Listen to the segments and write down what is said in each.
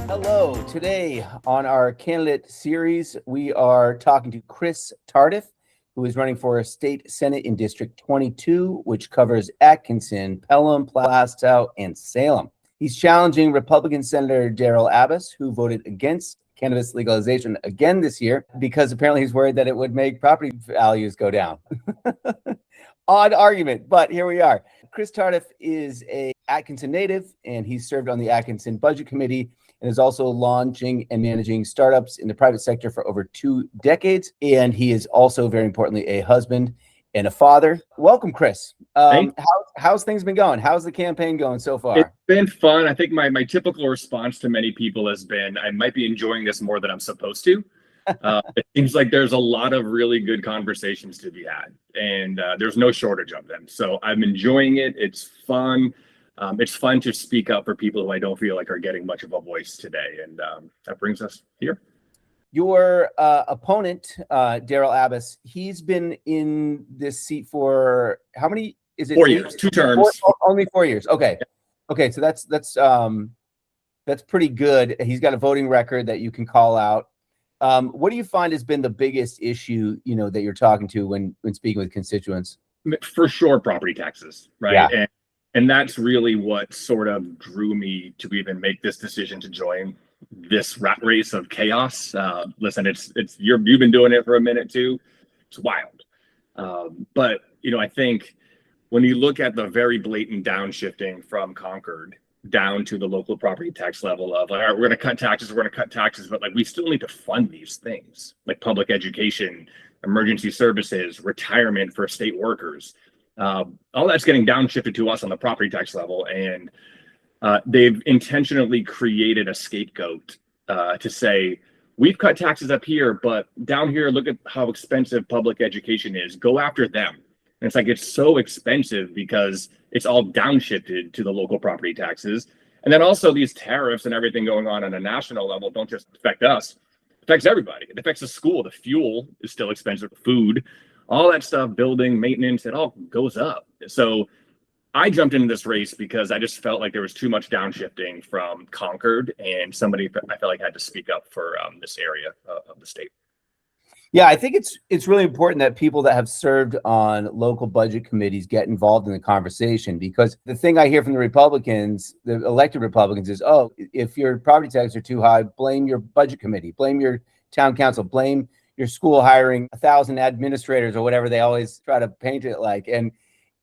Hello. Today on our candidate series, we are talking to Chris Tardif, who is running for a state senate in District 22, which covers Atkinson, Pelham, Plastow, and Salem. He's challenging Republican Senator Daryl Abbas, who voted against cannabis legalization again this year because apparently he's worried that it would make property values go down. Odd argument, but here we are. Chris Tardif is a Atkinson native, and he served on the Atkinson Budget Committee and is also launching and managing startups in the private sector for over 2 decades. And he is also, very importantly, a husband and a father. Welcome, Chris. How's things been going? How's the campaign going so far? It's been fun. I think my typical response to many people has been, I might be enjoying this more than I'm supposed to. It seems like there's a lot of really good conversations to be had, and there's no shortage of them. So I'm enjoying it. It's fun. It's fun to speak up for people who I don't feel like are getting much of a voice today. And that brings us here. Your opponent, Daryl Abbas, he's been in this seat for how many? Is it 4 years, 2 terms? Only 4 years. Okay. Okay. So that's pretty good. He's got a voting record that you can call out. What do you find has been the biggest issue, that you're talking to when speaking with constituents? For sure, property taxes, right? Yeah. And that's really what sort of drew me to even make this decision to join this rat race of chaos. Listen, you've been doing it for a minute too. It's wild. But I think when you look at the very blatant downshifting from Concord down to the local property tax level of, all right, we're going to cut taxes, but we still need to fund these things like public education, emergency services, retirement for state workers. All that's getting downshifted to us on the property tax level. And they've intentionally created a scapegoat to say, we've cut taxes up here, but down here, look at how expensive public education is. Go after them. And it's it's so expensive because it's all downshifted to the local property taxes. And then also these tariffs and everything going on a national level don't just affect us. It affects everybody. It affects the school. The fuel is still expensive. Food, all that stuff, building, maintenance, it all goes up. So I jumped into this race because I just felt like there was too much downshifting from Concord, and somebody I felt like had to speak up for this area of the state. Yeah, I think it's really important that people that have served on local budget committees get involved in the conversation, because the thing I hear from the Republicans, the elected Republicans, is, oh, if your property taxes are too high, blame your budget committee, blame your town council, blame your school hiring 1,000 administrators or whatever they always try to paint it like. And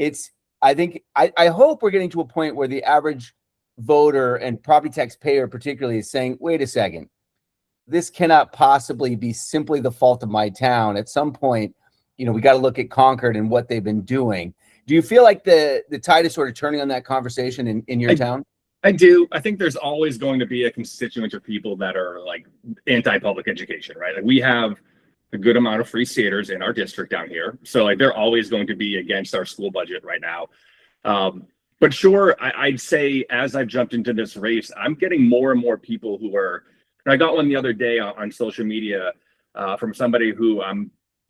I hope we're getting to a point where the average voter and property tax payer particularly is saying, wait a second, this cannot possibly be simply the fault of my town. At some point, we got to look at Concord and what they've been doing. Do you feel like the tide is sort of turning on that conversation in your town? I do. I think there's always going to be a constituent of people that are anti-public education, right? We have a good amount of free theaters in our district down here. So they're always going to be against our school budget right now. But sure, I'd say as I've jumped into this race, I'm getting more and more people who are, I got one the other day on social media from somebody who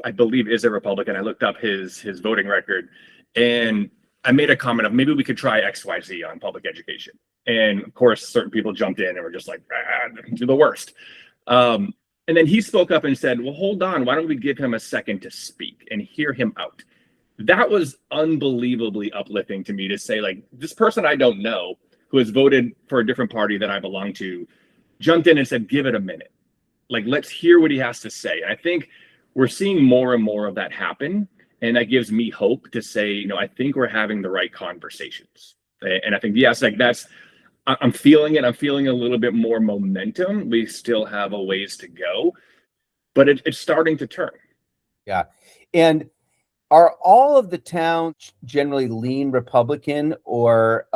I believe is a Republican. I looked up his voting record, and I made a comment of maybe we could try XYZ on public education. And of course, certain people jumped in and were just like, do the worst. And then he spoke up and said, well, hold on, why don't we give him a second to speak and hear him out? That was unbelievably uplifting to me to say, this person I don't know who has voted for a different party that I belong to jumped in and said, give it a minute. Let's hear what he has to say. And I think we're seeing more and more of that happen. And that gives me hope to say, I think we're having the right conversations. And I think, yes, I'm feeling it. I'm feeling a little bit more momentum. We still have a ways to go, but it's starting to turn. Yeah. And are all of the towns generally lean Republican, or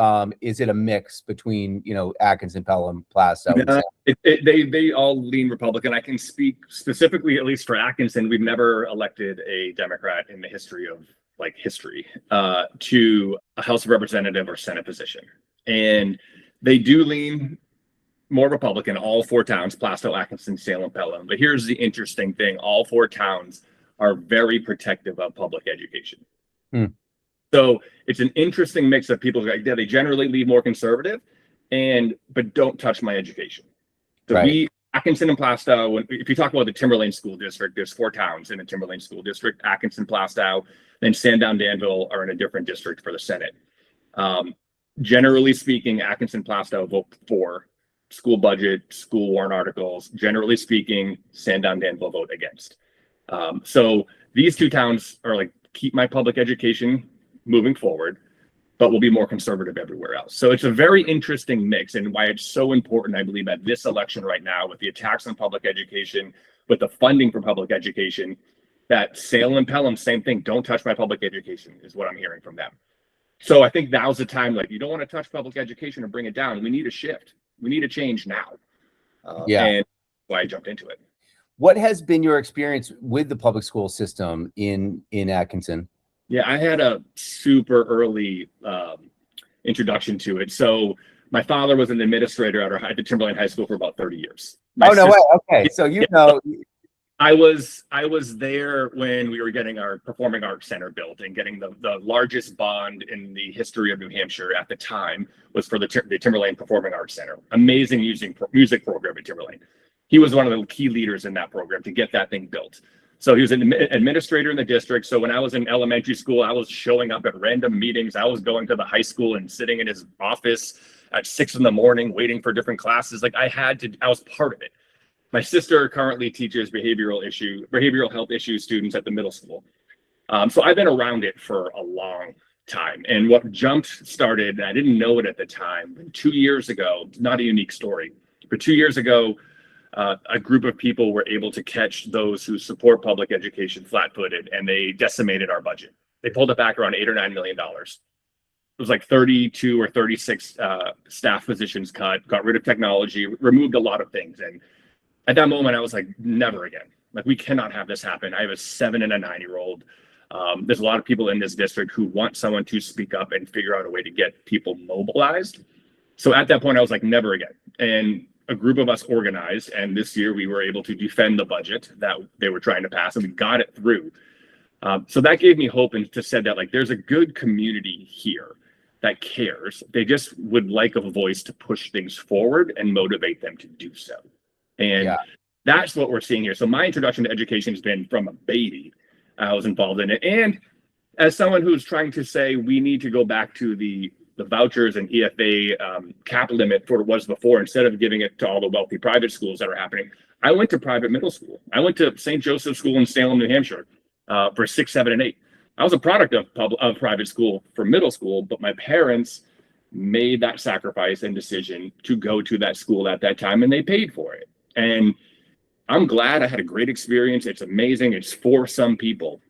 is it a mix between, Atkinson, Pelham, Plastow? They all lean Republican. I can speak specifically, at least for Atkinson, we've never elected a Democrat in the history of history to a House of Representative or Senate position. And they do lean more Republican, all 4 towns, Plastow, Atkinson, Salem, Pelham. But here's the interesting thing. All 4 towns are very protective of public education. So it's an interesting mix of people. Yeah, they generally lean more conservative, but don't touch my education. So Right. Atkinson and Plastow, if you talk about the Timberlane School District, there's 4 towns in the Timberlane School District: Atkinson, Plastow, then Sandown, Danville are in a different district for the Senate. Generally speaking, Atkinson, Plastow vote for school budget, school warrant articles. Generally speaking, Sandown, Danville vote against. So these 2 towns are like, keep my public education moving forward, but will be more conservative everywhere else. So it's a very interesting mix, and why it's so important, I believe, at this election right now, with the attacks on public education, with the funding for public education, that Salem and Pelham, same thing, don't touch my public education, is what I'm hearing from them. So I think now's the time, like, you don't want to touch public education and bring it down. We need a shift. We need a change now. And why I jumped into it. What has been your experience with the public school system in Atkinson? Yeah, I had a super early introduction to it. So my father was an administrator at the Timberlane High School for about 30 years. No way. Okay, so I was there when we were getting our Performing Arts Center built, and getting the largest bond in the history of New Hampshire at the time was for the Timberlane Performing Arts Center. Amazing music program at Timberlane. He was one of the key leaders in that program to get that thing built. So he was an administrator in the district. So when I was in elementary school, I was showing up at random meetings. I was going to the high school and sitting in his office at 6 a.m, waiting for different classes. Like, I was part of it. My sister currently teaches behavioral health issue students at the middle school. So I've been around it for a long time. And what started, and I didn't know it at the time, 2 years ago, not a unique story, but 2 years ago, a group of people were able to catch those who support public education flat-footed, and they decimated our budget. They pulled it back around $8 or $9 million. It was like 32 or 36 staff positions cut, got rid of technology, removed a lot of things. And at that moment, I was like, never again. Like, we cannot have this happen. I have a 7 and a 9-year-old. There's a lot of people in this district who want someone to speak up and figure out a way to get people mobilized. So at that point, I was like, never again. And a group of us organized, and this year we were able to defend the budget that they were trying to pass, and we got it through. So that gave me hope, and just said that, like, there's a good community here that cares. They just would like a voice to push things forward and motivate them to do so. And that's what we're seeing here. So my introduction to education has been from a baby. I was involved in it. And as someone who's trying to say we need to go back to the vouchers and EFA cap limit for what it was before, instead of giving it to all the wealthy private schools that are happening, I went to private middle school. I went to St. Joseph's School in Salem, New Hampshire for 6, 7, and 8. I was a product of private school for middle school, but my parents made that sacrifice and decision to go to that school at that time, and they paid for it. And I'm glad. I had a great experience. It's amazing. It's for some people,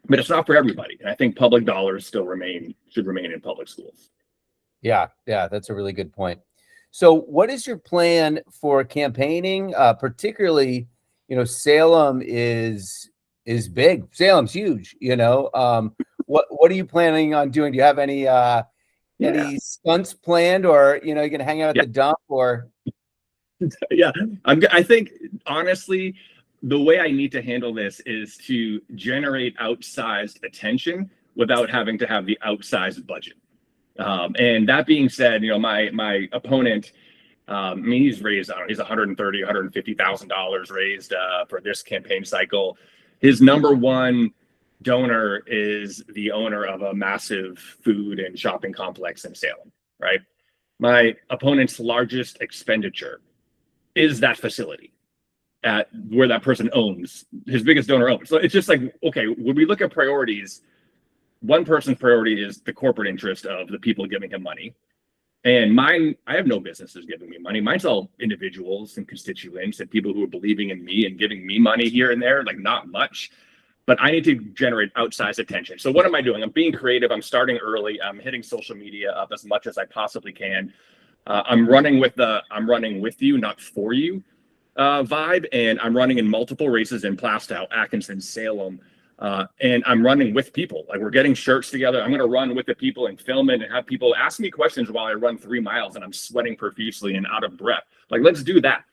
but it's not for everybody. And I think public dollars should remain in public schools. Yeah, that's a really good point. So what is your plan for campaigning? Particularly, Salem is big. Salem's huge, what are you planning on doing? Do you have any stunts planned, or you're going to hang out at the dump, or? Yeah, I think, honestly, the way I need to handle this is to generate outsized attention without having to have the outsized budget. And that being said, my opponent, he's raised, he's $130,000, $150,000 raised for this campaign cycle. His number one donor is the owner of a massive food and shopping complex in Salem, right? My opponent's largest expenditure is that facility at where that person owns, his biggest donor owns. So it's just like, okay, when we look at priorities, one person's priority is the corporate interest of the people giving him money. And mine, I have no businesses giving me money. Mine's all individuals and constituents and people who are believing in me and giving me money here and there, like not much. But I need to generate outsized attention. So what am I doing? I'm being creative. I'm starting early. I'm hitting social media up as much as I possibly can. I'm running with you, not for you vibe. And I'm running in multiple races in Plastow, Atkinson, Salem. And I'm running with people. Like, we're getting shirts together. I'm going to run with the people and film it and have people ask me questions while I run 3 miles and I'm sweating profusely and out of breath. Like, let's do that.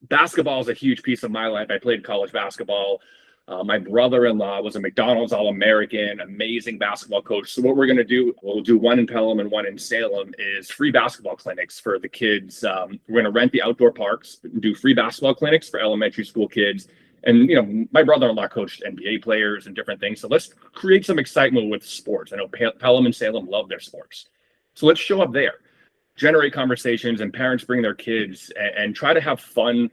Basketball is a huge piece of my life. I played college basketball. My brother-in-law was a McDonald's All-American, amazing basketball coach. So what we're going to do, we'll do one in Pelham and one in Salem, is free basketball clinics for the kids. We're going to rent the outdoor parks, do free basketball clinics for elementary school kids. And, my brother-in-law coached NBA players and different things. So let's create some excitement with sports. I know Pelham and Salem love their sports. So let's show up there, generate conversations, and parents bring their kids and try to have fun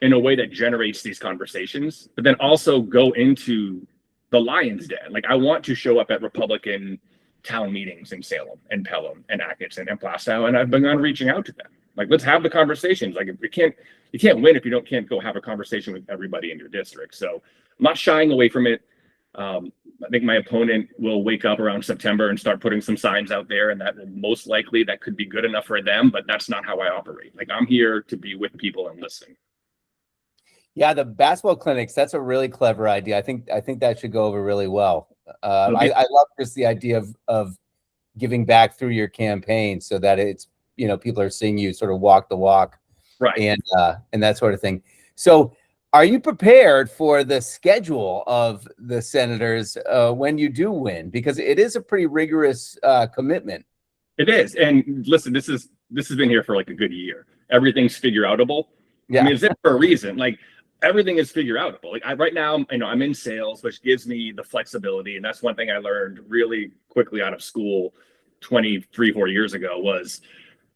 in a way that generates these conversations, but then also go into the Lion's Den. Like, I want to show up at Republican town meetings in Salem and Pelham and Atkinson and Plastow, and I've begun reaching out to them. Like, let's have the conversations. Like, you can't win if you can't go have a conversation with everybody in your district. So I'm not shying away from it. I think my opponent will wake up around September and start putting some signs out there, and that will most likely, that could be good enough for them, but that's not how I operate. Like, I'm here to be with people and listen. Yeah, the basketball clinics, that's a really clever idea. I think that should go over really well. I love just the idea of giving back through your campaign so that it's, people are seeing you sort of walk the walk, right? And that sort of thing. So are you prepared for the schedule of the senators when you do win? Because it is a pretty rigorous commitment. It is. And listen, this has been here for like a good year. Everything's figure outable. Yeah. I mean, it's there for a reason. Like, everything is figure outable. Like, right now, I'm in sales, which gives me the flexibility. And that's one thing I learned really quickly out of school 4 years ago was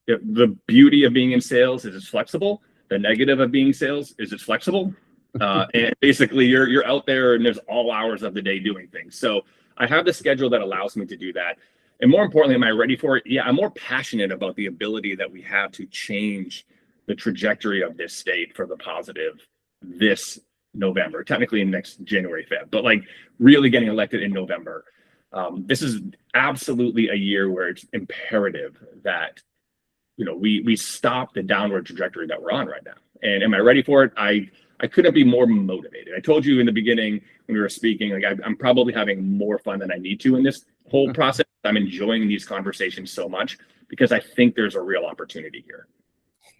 the beauty of being in sales is it's flexible. The negative of being sales is it's flexible. And basically you're out there and there's all hours of the day doing things. So I have the schedule that allows me to do that. And more importantly, am I ready for it? Yeah, I'm more passionate about the ability that we have to change the trajectory of this state for the positive this November, technically next January, Feb, but like really getting elected in November. This is absolutely a year where it's imperative that, we stop the downward trajectory that we're on right now. And am I ready for it? I couldn't be more motivated. I told you in the beginning when we were speaking, like I'm probably having more fun than I need to in this whole process. I'm enjoying these conversations so much because I think there's a real opportunity here.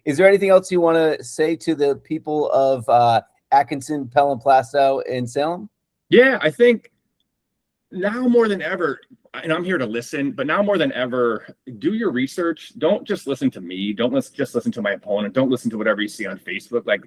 Is there anything else you want to say to the people of Atkinson, Pelham, Plastow, and Salem? Yeah, I think now more than ever, and I'm here to listen, but now more than ever, do your research. Don't just listen to me. Don't just listen to my opponent. Don't listen to whatever you see on Facebook. Like,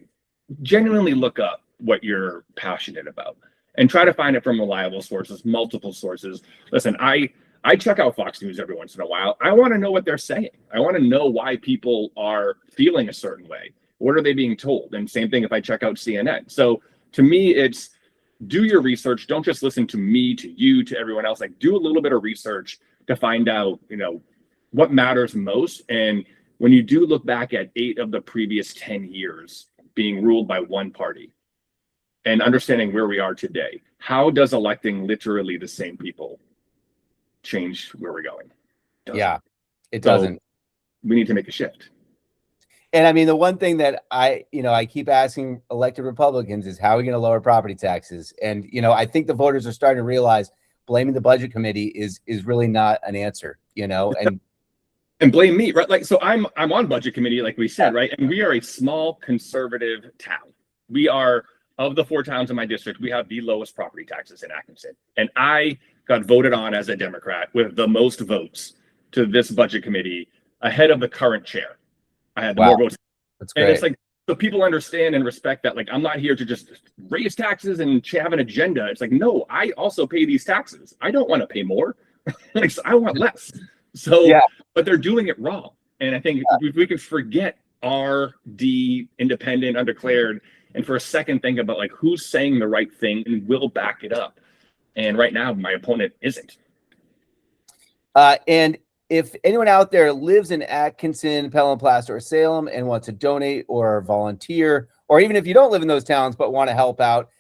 genuinely look up what you're passionate about and try to find it from reliable sources, multiple sources. Listen, I check out Fox News every once in a while. I want to know what they're saying. I want to know why people are feeling a certain way. What are they being told? And same thing if I check out CNN. So to me, it's do your research. Don't just listen to me, to you, to everyone else. Like, do a little bit of research to find out, what matters most. And when you do look back at 8 of the previous 10 years being ruled by one party and understanding where we are today, how does electing literally the same people change where we're going? Yeah, it doesn't. We need to make a shift. And I mean, the one thing that I keep asking elected Republicans is how are we going to lower property taxes? And, I think the voters are starting to realize blaming the budget committee is really not an answer, and blame me, right? Like, so I'm on budget committee, like we said, right? And we are a small conservative town. We are, of the 4 towns in my district, we have the lowest property taxes in Atkinson. And I got voted on as a Democrat with the most votes to this budget committee ahead of the current chair. I had more votes. That's great. And it's like, so people understand and respect that. Like, I'm not here to just raise taxes and have an agenda. It's like, no, I also pay these taxes. I don't want to pay more. Like, I want less. So, yeah. But they're doing it wrong. And I think if we could forget RD, independent, undeclared, and for a second think about like who's saying the right thing and will back it up. And right now, my opponent isn't. And if anyone out there lives in Atkinson, Pelham, Plastow, or Salem and wants to donate or volunteer, or even if you don't live in those towns but want to help out,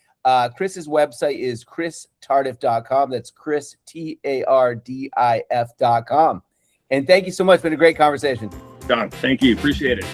Chris's website is christardif.com. That's Chris, TARDIF.com. And thank you so much. It's been a great conversation. John, thank you. Appreciate it.